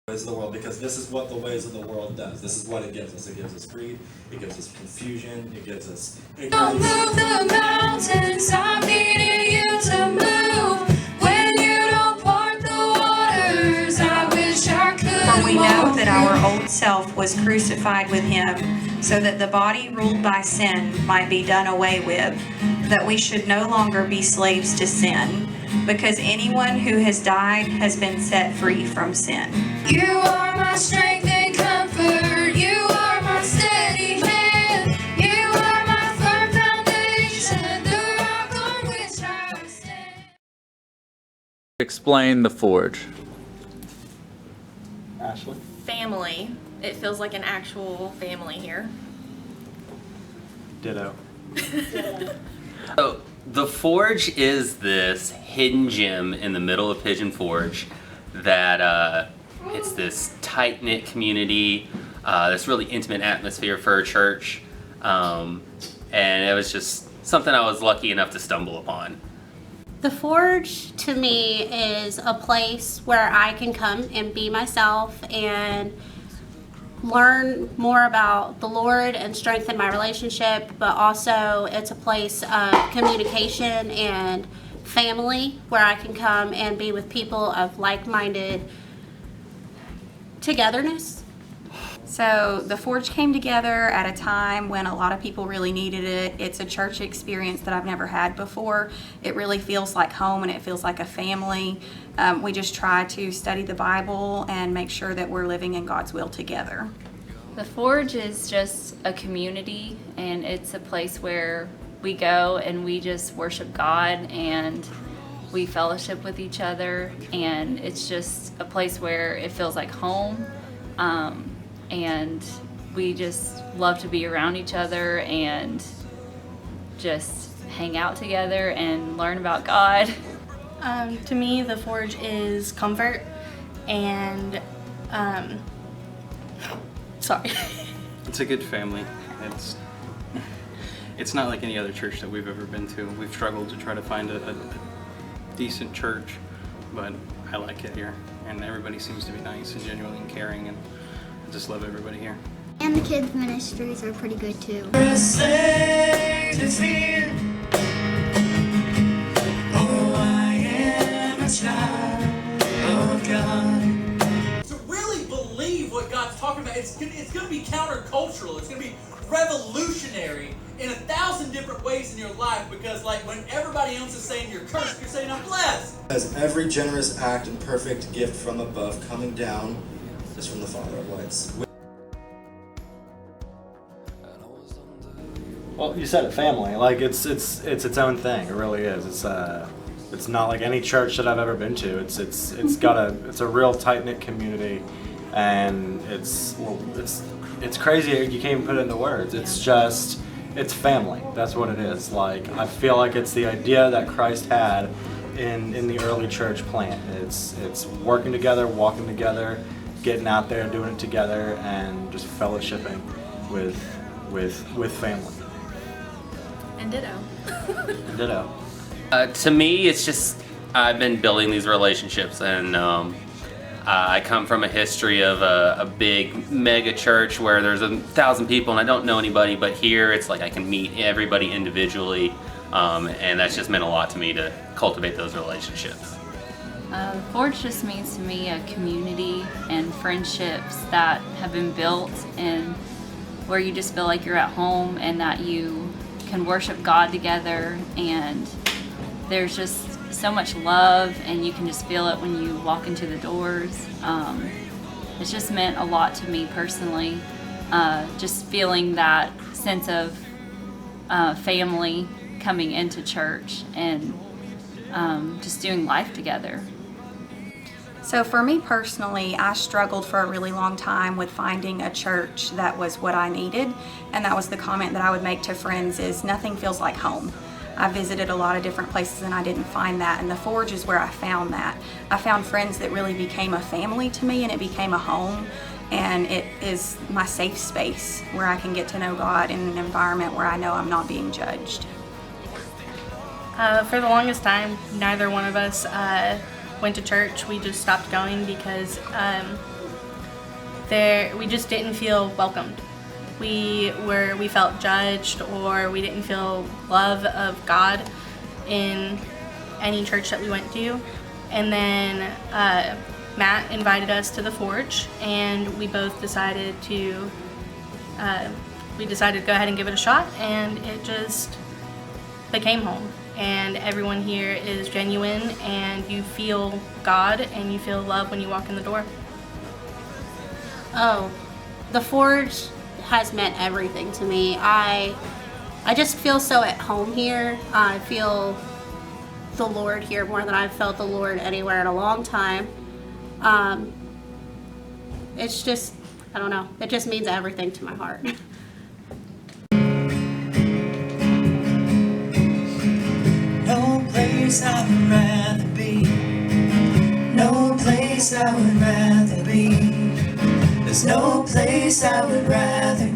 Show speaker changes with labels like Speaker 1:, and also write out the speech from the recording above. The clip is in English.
Speaker 1: Ways of the world, because this is what the ways of the world does. This is what it gives us. It gives us greed, it gives us confusion, it gives us ignorance.
Speaker 2: Don't move the mountains, I'm needing you to move. When you don't part the waters, I wish I could.
Speaker 3: For we know that our old self was crucified with him, so that the body ruled by sin might be done away with, that we should no longer be slaves to sin, because anyone who has died has been set free from sin.
Speaker 2: You are my strength and comfort. You are my steady hand. You are my firm foundation, the rock on which I stand.
Speaker 4: Explain the Forge.
Speaker 1: Ashley?
Speaker 5: Family. It feels like an actual family here.
Speaker 1: Ditto.
Speaker 6: So the Forge is this hidden gem in the middle of Pigeon Forge that it's this tight-knit community, this really intimate atmosphere for a church, and it was just something I was lucky enough to stumble upon.
Speaker 7: The Forge to me is a place where I can come and be myself and learn more about the Lord and strengthen my relationship, but also it's a place of communication and family where I can come and be with people of like-minded togetherness.
Speaker 3: So the Forge came together at a time when a lot of people really needed it. It's a church experience that I've never had before. It really feels like home and it feels like a family. We just try to study the Bible and make sure that we're living in God's will together.
Speaker 5: The Forge is just a community, and it's a place where we go and we just worship God and we fellowship with each other, and it's just a place where it feels like home, and we just love to be around each other and just hang out together and learn about God.
Speaker 8: To me, the Forge is comfort and sorry.
Speaker 9: It's a good family. It's not like any other church that we've ever been to. We've struggled to try to find a decent church, but I like it here, and everybody seems to be nice and genuine and caring, and I just love everybody here.
Speaker 10: And the kids' ministries are pretty good too.
Speaker 11: To really believe what God's talking about, it's going to be countercultural. It's going to be revolutionary in 1,000 different ways in your life, because like when everybody else is saying you're cursed, you're saying I'm blessed.
Speaker 1: As every generous act and perfect gift from above coming down is from the Father of lights.
Speaker 12: Well, you said it, family. Like it's its own thing. It really is. It's not like any church that I've ever been to. It's a real tight-knit community, and it's crazy. You can't even put it into words. It's family. That's what it is. Like, I feel like it's the idea that Christ had in the early church plant. It's working together, walking together, getting out there, doing it together, and just fellowshipping with family.
Speaker 5: And ditto.
Speaker 12: Ditto.
Speaker 6: To me, it's just I've been building these relationships, and I come from a history of a big mega church where there's 1,000 people and I don't know anybody, but here it's like I can meet everybody individually, and that's just meant a lot to me to cultivate those relationships.
Speaker 5: Forge just means to me a community and friendships that have been built, and where you just feel like you're at home and that you can worship God together, and there's just so much love, and you can just feel it when you walk into the doors. It's just meant a lot to me personally, just feeling that sense of family coming into church and just doing life together.
Speaker 3: So for me personally, I struggled for a really long time with finding a church that was what I needed, and that was the comment that I would make to friends is nothing feels like home. I visited a lot of different places and I didn't find that, and the Forge is where I found that. I found friends that really became a family to me, and it became a home, and it is my safe space where I can get to know God in an environment where I know I'm not being judged.
Speaker 8: For the longest time, neither one of us went to church. We just stopped going because we just didn't feel welcomed. We felt judged, or we didn't feel love of God in any church that we went to. And then Matt invited us to the Forge, and we both decided to go ahead and give it a shot, and it just became home. And everyone here is genuine, and you feel God and you feel love when you walk in the door.
Speaker 7: Oh, the Forge has meant everything to me. I just feel so at home here. I feel the Lord here more than I've felt the Lord anywhere in a long time. It's just, I don't know, it just means everything to my heart.
Speaker 4: No place I would rather be. No place I would rather be. There's no place I would rather